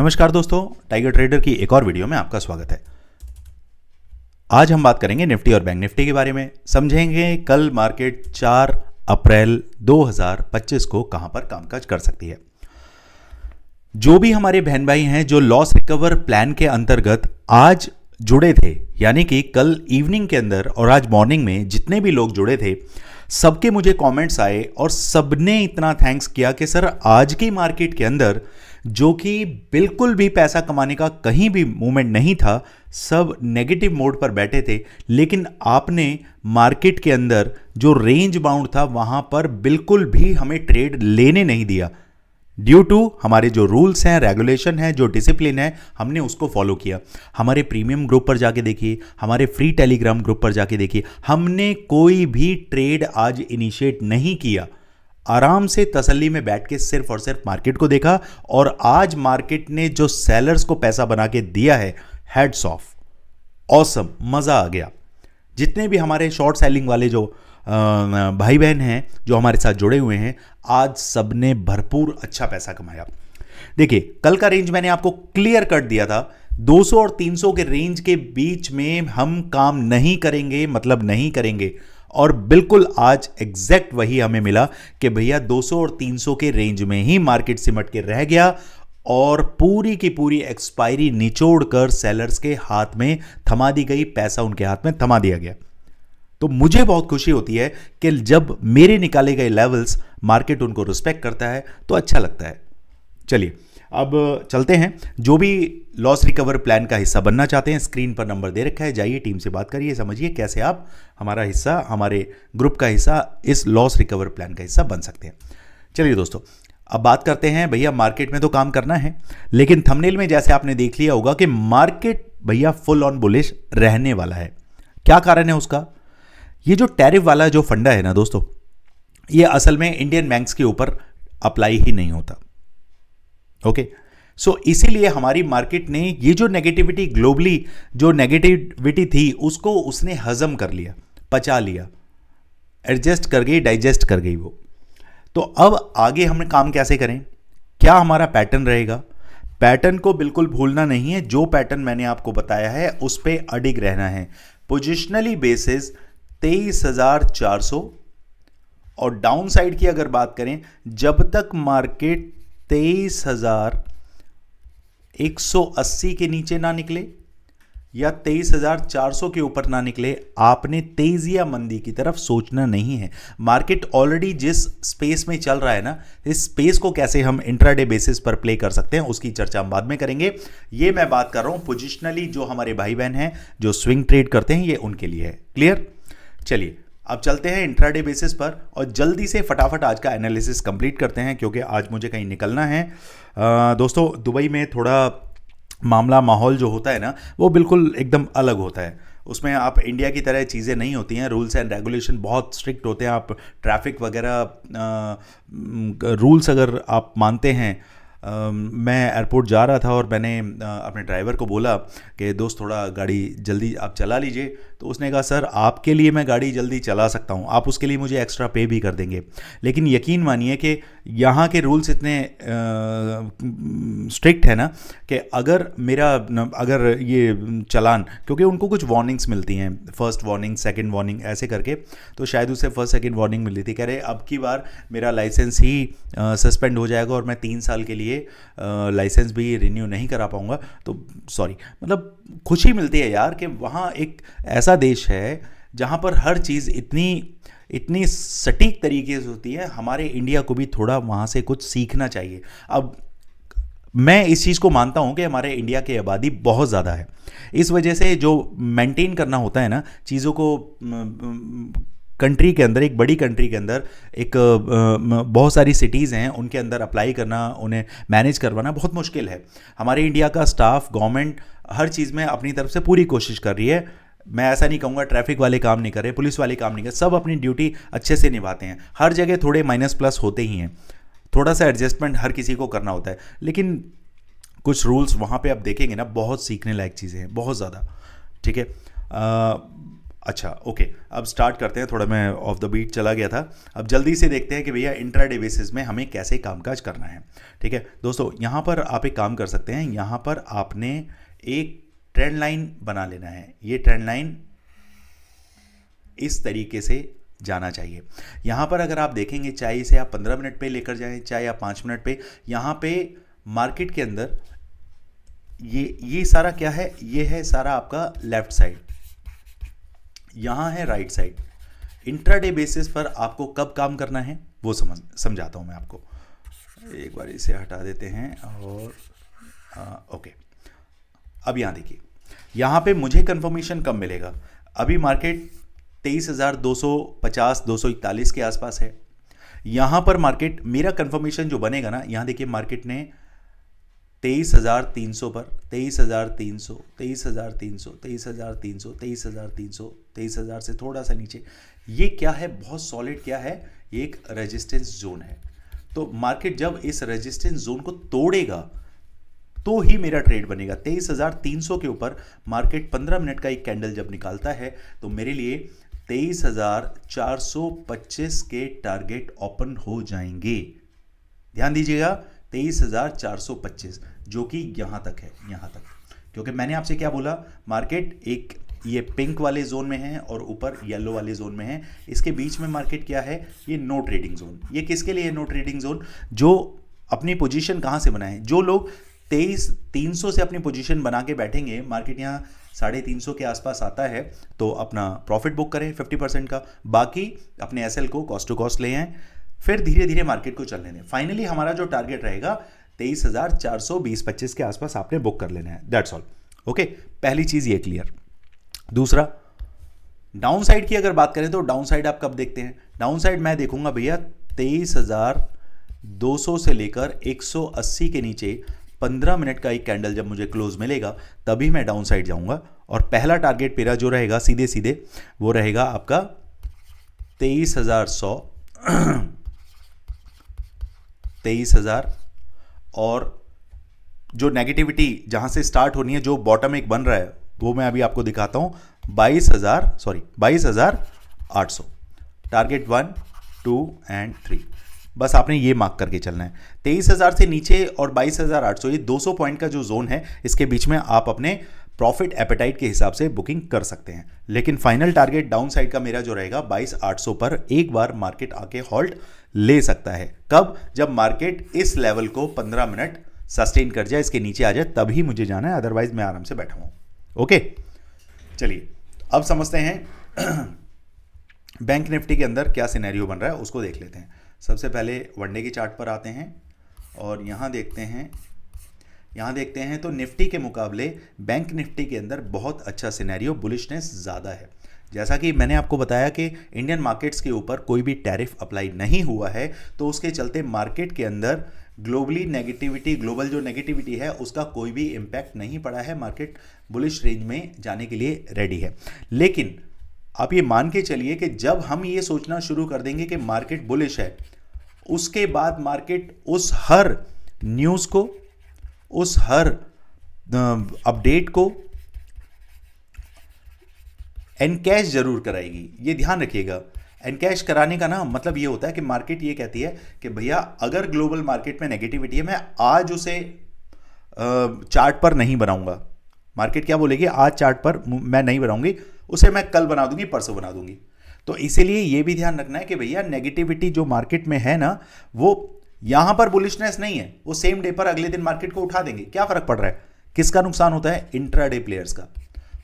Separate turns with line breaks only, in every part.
नमस्कार दोस्तों, tiger trader की एक और वीडियो में आपका स्वागत है। आज हम बात करेंगे निफ्टी और बैंक निफ्टी के बारे में। समझेंगे कल मार्केट 4 अप्रैल 2025 को कहां पर कामकाज कर सकती है। जो भी हमारे बहन भाई हैं जो लॉस रिकवर प्लान के अंतर्गत आज जुड़े थे, यानी कि कल इवनिंग के अंदर और आज मॉर्निंग में जितने भी लोग जुड़े थे, सबके मुझे कमेंट्स आए और सबने इतना थैंक्स किया कि सर आज की मार्केट के अंदर जो कि बिल्कुल भी पैसा कमाने का कहीं भी मूवमेंट नहीं था, सब नेगेटिव मोड पर बैठे थे, लेकिन आपने मार्केट के अंदर जो रेंज बाउंड था वहां पर बिल्कुल भी हमें ट्रेड लेने नहीं दिया। ड्यू टू हमारे जो रूल्स हैं, रेगुलेशन है, जो डिसिप्लिन है, हमने उसको फॉलो किया। हमारे प्रीमियम ग्रुप पर जाके देखिए, हमारे फ्री टेलीग्राम ग्रुप पर जाके देखिए, हमने कोई भी ट्रेड आज इनिशिएट नहीं किया। आराम से तसल्ली में बैठ के सिर्फ और सिर्फ मार्केट को देखा और आज मार्केट ने जो सेलर्स को पैसा बना के दिया है, हेड्स ऑफ, ऑसम, मजा आ गया। जितने भी हमारे शॉर्ट सेलिंग वाले जो भाई बहन हैं जो हमारे साथ जुड़े हुए हैं, आज सबने भरपूर अच्छा पैसा कमाया। देखिए, कल का रेंज मैंने आपको क्लियर कट दिया था, 200 और 300 के रेंज के बीच में हम काम नहीं करेंगे, मतलब नहीं करेंगे। और बिल्कुल आज एग्जैक्ट वही हमें मिला कि भैया 200 और 300 के रेंज में ही मार्केट सिमट के रह गया और पूरी की पूरी एक्सपायरी निचोड़ कर सेलर्स के हाथ में थमा दी गई, पैसा उनके हाथ में थमा दिया गया। तो मुझे बहुत खुशी होती है कि जब मेरे निकाले गए लेवल्स मार्केट उनको रिस्पेक्ट करता है तो अच्छा लगता है। चलिए अब चलते हैं। जो भी लॉस रिकवर प्लान का हिस्सा बनना चाहते हैं, स्क्रीन पर नंबर दे रखा है, जाइए टीम से बात करिए, समझिए कैसे आप हमारा हिस्सा, हमारे ग्रुप का हिस्सा, इस लॉस रिकवर प्लान का हिस्सा बन सकते हैं। चलिए दोस्तों, अब बात करते हैं। भैया मार्केट में तो काम करना है, लेकिन थंबनेल में जैसे आपने देख लिया होगा कि मार्केट भैया फुल ऑन बुलिश रहने वाला है। क्या कारण है उसका? ये जो टैरिफ वाला जो फंडा है ना दोस्तों, ये असल में इंडियन बैंक्स के ऊपर अप्लाई ही नहीं होता। ओके, सो इसीलिए हमारी मार्केट ने ये जो नेगेटिविटी, ग्लोबली जो नेगेटिविटी थी, उसको उसने हजम कर लिया, पचा लिया, एडजस्ट कर गई, डाइजेस्ट कर गई वो। तो अब आगे हम काम कैसे करें? क्या हमारा पैटर्न रहेगा? पैटर्न को बिल्कुल भूलना नहीं है। जो पैटर्न मैंने आपको बताया है उस पर अडिग रहना है। पोजिशनली बेसिस 23,400 और डाउन साइड की अगर बात करें, जब तक मार्केट 23,180 के नीचे ना निकले या 23,400 के ऊपर ना निकले, आपने तेजी या मंदी की तरफ सोचना नहीं है। मार्केट ऑलरेडी जिस स्पेस में चल रहा है ना, इस स्पेस को कैसे हम इंट्राडे बेसिस पर प्ले कर सकते हैं उसकी चर्चा हम बाद में करेंगे। ये मैं बात कर रहा हूं पोजिशनली, जो हमारे भाई बहन हैं जो स्विंग ट्रेड करते हैं, ये उनके लिए है। क्लियर? चलिए अब चलते हैं इंट्राडे बेसिस पर और जल्दी से फटाफट आज का एनालिसिस कंप्लीट करते हैं, क्योंकि आज मुझे कहीं निकलना है। दोस्तों, दुबई में थोड़ा मामला, माहौल जो होता है ना, वो बिल्कुल एकदम अलग होता है। उसमें आप इंडिया की तरह चीज़ें नहीं होती हैं, रूल्स एंड रेगुलेशन बहुत स्ट्रिक्ट होते हैं। आप ट्रैफिक वगैरह रूल्स अगर आप मानते हैं, मैं एयरपोर्ट जा रहा था और मैंने अपने ड्राइवर को बोला कि दोस्त थोड़ा गाड़ी जल्दी आप चला लीजिए, तो उसने कहा सर आपके लिए मैं गाड़ी जल्दी चला सकता हूँ, आप उसके लिए मुझे एक्स्ट्रा पे भी कर देंगे। लेकिन यकीन मानिए कि यहाँ के रूल्स इतने स्ट्रिक्ट है ना कि अगर ये चालान, क्योंकि उनको कुछ वार्निंग्स मिलती हैं, फर्स्ट वार्निंग, सेकंड वार्निंग, ऐसे करके, तो शायद उसे फर्स्ट सेकंड वार्निंग मिली थी। कह रहे अब की बार मेरा लाइसेंस ही सस्पेंड हो जाएगा और मैं 3 साल के लिए लाइसेंस भी रिन्यू नहीं करा पाऊंगा। तो सॉरी, मतलब खुशी मिलती है यार कि वहाँ एक ऐसा देश है जहाँ पर हर चीज़ इतनी सटीक तरीके से होती है। हमारे इंडिया को भी थोड़ा वहाँ से कुछ सीखना चाहिए। अब मैं इस चीज़ को मानता हूँ कि हमारे इंडिया की आबादी बहुत ज़्यादा है, इस वजह से जो मेंटेन करना होता है ना चीज़ों को, कंट्री के अंदर, एक बड़ी कंट्री के अंदर एक बहुत सारी सिटीज़ हैं, उनके अंदर अप्लाई करना, उन्हें मैनेज करवाना बहुत मुश्किल है। हमारे इंडिया का स्टाफ, गवर्नमेंट हर चीज़ में अपनी तरफ से पूरी कोशिश कर रही है। मैं ऐसा नहीं कहूँगा ट्रैफिक वाले काम नहीं कर रहे, पुलिस वाले काम नहीं कर रहे, सब अपनी ड्यूटी अच्छे से निभाते हैं। हर जगह थोड़े माइनस प्लस होते ही हैं, थोड़ा सा एडजस्टमेंट हर किसी को करना होता है, लेकिन कुछ रूल्स वहाँ पे आप देखेंगे ना, बहुत सीखने लायक चीज़ें हैं, बहुत ज़्यादा। ठीक है, अच्छा ओके, अब स्टार्ट करते हैं। थोड़ा मैं ऑफ द बीट चला गया था। अब जल्दी से देखते हैं कि भैया इंट्राडे बेसिस में हमें कैसे कामकाज करना है। ठीक है दोस्तों, यहाँ पर आप एक काम कर सकते हैं। यहाँ पर आपने एक ट्रेंड लाइन बना लेना है। ये ट्रेंड लाइन इस तरीके से जाना चाहिए। यहाँ पर अगर आप देखेंगे, चाहे इसे आप 15 मिनट पे लेकर जाएं, चाहे आप 5 मिनट पे, यहाँ पे मार्केट के अंदर ये सारा क्या है, ये है सारा आपका लेफ्ट साइड, यहाँ है राइट साइड। इंट्राडे बेसिस पर आपको कब काम करना है वो समझाता हूँ मैं आपको। एक बार इसे हटा देते हैं और ओके। अब यहाँ देखिए, यहाँ पे मुझे कंफर्मेशन कब मिलेगा? अभी मार्केट 23,250 241 के आसपास है। यहाँ पर मार्केट मेरा कंफर्मेशन जो बनेगा ना, यहाँ देखिए मार्केट ने 23,300 पर 23,300 23,300 23,300 23,300 23,000 से थोड़ा सा नीचे, ये क्या है, बहुत सॉलिड क्या है, ये एक रेजिस्टेंस जोन है। तो मार्केट जब इस रेजिस्टेंस जोन को तोड़ेगा तो ही मेरा ट्रेड बनेगा। 23,300 के ऊपर मार्केट 15 मिनट का एक कैंडल जब निकालता है तो मेरे लिए 23,425 के टारगेट ओपन हो जाएंगे। ध्यान दीजिएगा, 23,425 जो कि यहां तक है, यहां तक। क्योंकि मैंने आपसे क्या बोला, मार्केट एक ये पिंक वाले जोन में है और ऊपर येलो वाले जोन में है। इसके बीच में मार्केट क्या है, ये नो ट्रेडिंग जोन। ये किसके लिए नो ट्रेडिंग जोन? जो अपनी पोजीशन कहां से बनाए, जो लोग 23,300 से अपनी पोजीशन बना के बैठेंगे, मार्केट यहाँ 350 के आसपास आता है तो अपना प्रॉफिट बुक करें 50% का, बाकी अपने एसएल को कॉस्ट टू कॉस्ट ले आए, फिर धीरे धीरे मार्केट को चलने दें। फाइनली हमारा जो टारगेट रहेगा 23,420-25 के आसपास आपने बुक कर लेना है। That's all. ओके, पहली चीज ये क्लियर। दूसरा, डाउन साइड की अगर बात करें तो डाउन साइड आप कब देखते हैं? डाउन साइड मैं देखूंगा भैया 23,200 से लेकर 180 के नीचे 15 मिनट का एक कैंडल जब मुझे क्लोज मिलेगा तभी मैं डाउन साइड जाऊंगा। और पहला टारगेट मेरा जो रहेगा सीधे सीधे वो रहेगा आपका 23,100 23,000। और जो नेगेटिविटी जहां से स्टार्ट होनी है, जो बॉटम एक बन रहा है, वो मैं अभी आपको दिखाता हूं। 22,800 टारगेट 1 2 एंड 3। बस आपने ये मार्क करके चलना है। 23,000 से नीचे और 22,800, ये 200 पॉइंट का जो जोन है, इसके बीच में आप अपने प्रॉफिट एपेटाइट के हिसाब से बुकिंग कर सकते हैं। लेकिन फाइनल टारगेट डाउन साइड का मेरा जो रहेगा 22,800 पर एक बार मार्केट आके हॉल्ट ले सकता है। कब? जब मार्केट इस लेवल को 15 मिनट सस्टेन कर जाए, इसके नीचे आ जाए, तभी मुझे जाना है, अदरवाइज मैं आराम से बैठा हूं। ओके, चलिए अब समझते हैं बैंक निफ्टी के अंदर क्या सिनेरियो बन रहा है, उसको देख लेते हैं। सबसे पहले वनडे की चार्ट पर आते हैं और यहाँ देखते हैं तो निफ्टी के मुकाबले बैंक निफ्टी के अंदर बहुत अच्छा सिनेरियो, बुलिशनेस ज़्यादा है। जैसा कि मैंने आपको बताया कि इंडियन मार्केट्स के ऊपर कोई भी टैरिफ अप्लाई नहीं हुआ है, तो उसके चलते मार्केट के अंदर ग्लोबल जो नेगेटिविटी है उसका कोई भी इम्पैक्ट नहीं पड़ा है। मार्केट बुलिश रेंज में जाने के लिए रेडी है। लेकिन आप ये मान के चलिए कि जब हम ये सोचना शुरू कर देंगे कि मार्केट बुलिश है, उसके बाद मार्केट उस हर न्यूज़ को, उस हर अपडेट को एनकैश जरूर कराएगी। ये ध्यान रखिएगा। एनकैश कराने का ना मतलब ये होता है कि मार्केट ये कहती है कि भैया अगर ग्लोबल मार्केट में नेगेटिविटी है, मैं आज उसे चार्ट पर नहीं बनाऊंगा। मार्केट क्या बोलेगी, आज चार्ट पर मैं नहीं बनाऊंगी, उसे मैं कल बना दूंगी, परसों बना दूंगी। तो इसीलिए ये भी ध्यान रखना है कि भैया नेगेटिविटी जो मार्केट में है ना, वो यहां पर बुलिशनेस नहीं है, वो सेम डे पर अगले दिन मार्केट को उठा देंगे। क्या फर्क पड़ रहा है, किसका नुकसान होता है? इंट्राडे प्लेयर्स का।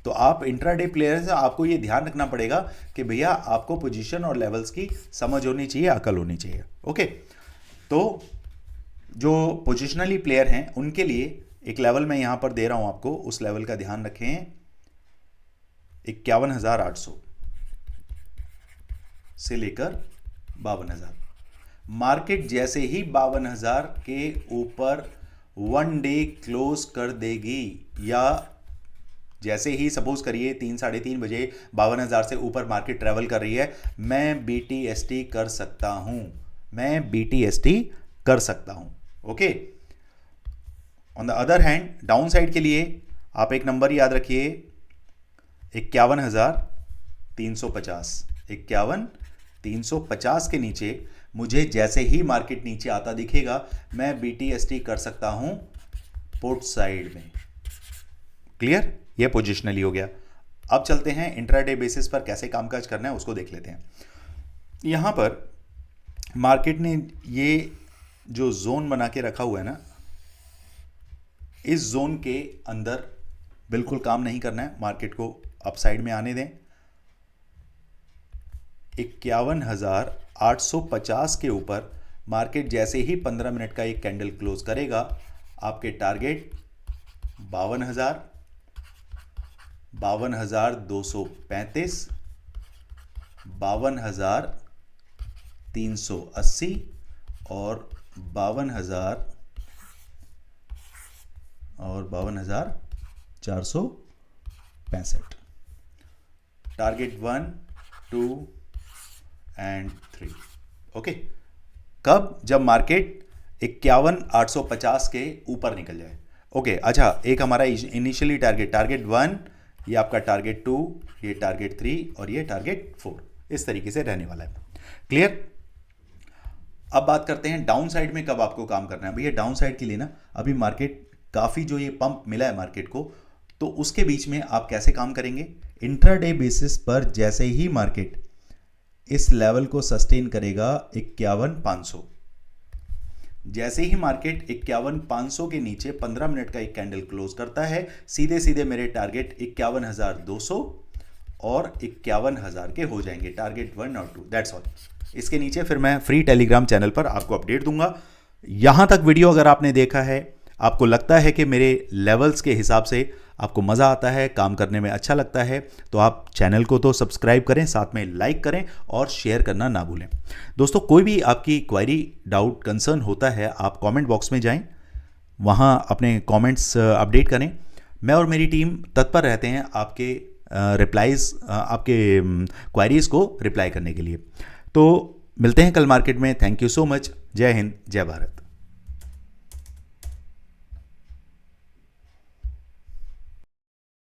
तो आप इंट्राडे प्लेयर्स, आपको ये ध्यान रखना पड़ेगा कि भैया आपको पोजीशन और लेवल्स की समझ होनी चाहिए, अकल होनी चाहिए। ओके, तो जो पोजिशनली प्लेयर हैं उनके लिए एक लेवल मैं यहां पर दे रहा हूं आपको, उस लेवल का ध्यान रखें। 51,800 से लेकर 52,000। मार्केट जैसे ही 52,000 के ऊपर वन डे क्लोज कर देगी, या जैसे ही सपोज करिए 3-3:30 बजे 52,000 से ऊपर मार्केट ट्रेवल कर रही है, मैं BTST कर सकता हूं, okay. On the other hand down side के लिए आप एक नंबर याद रखिए, 51,000 350, 51, 350 के नीचे मुझे जैसे ही मार्केट नीचे आता दिखेगा मैं BTST कर सकता हूं पुट साइड में। क्लियर? ये पोजिशनली हो गया। अब चलते हैं इंट्राडे बेसिस पर कैसे कामकाज करना है उसको देख लेते हैं। यहां पर मार्केट ने ये जो जोन बना के रखा हुआ है ना, इस जोन के अंदर बिल्कुल काम नहीं करना है, मार्केट को अपसाइड में आने दें। 51,850 के ऊपर मार्केट जैसे ही 15 मिनट का एक कैंडल क्लोज करेगा, आपके टारगेट 52,000, 52,235, 52,380 और 52,465। Target 1, 2 and 3। ओके, कब? जब मार्केट 51,850 के ऊपर निकल जाए। ओके, अच्छा, एक हमारा इनिशियली टारगेट 1, ये आपका टारगेट 2, ये टारगेट 3 और ये टारगेट 4, इस तरीके से रहने वाला है। क्लियर? अब बात करते हैं डाउन साइड में कब आपको काम करना है। भैया डाउन साइड के लिए ना अभी मार्केट काफ़ी जो ये पंप मिला है मार्केट को, तो उसके बीच में आप कैसे काम करेंगे? इंट्राडे बेसिस पर जैसे ही मार्केट इस लेवल को सस्टेन करेगा 51,500, जैसे ही मार्केट 51,500 के नीचे 15 मिनट का एक कैंडल क्लोज करता है, सीधे सीधे मेरे टारगेट 51,200 और 51,000 के हो जाएंगे, टारगेट 1 और 2, दैट्स ऑल। इसके नीचे फिर मैं फ्री टेलीग्राम चैनल पर आपको अपडेट दूंगा। यहां तक वीडियो अगर आपने देखा है, आपको लगता है कि मेरे लेवल्स के हिसाब से आपको मज़ा आता है, काम करने में अच्छा लगता है, तो आप चैनल को तो सब्सक्राइब करें, साथ में लाइक करें और शेयर करना ना भूलें। दोस्तों, कोई भी आपकी क्वेरी, डाउट, कंसर्न होता है, आप कमेंट बॉक्स में जाएं, वहां अपने कमेंट्स अपडेट करें। मैं और मेरी टीम तत्पर रहते हैं आपके रिप्लाईज, आपके क्वेरीज़ को रिप्लाई करने के लिए। तो मिलते हैं कल मार्केट में। Thank you so much. जय हिंद, जय भारत।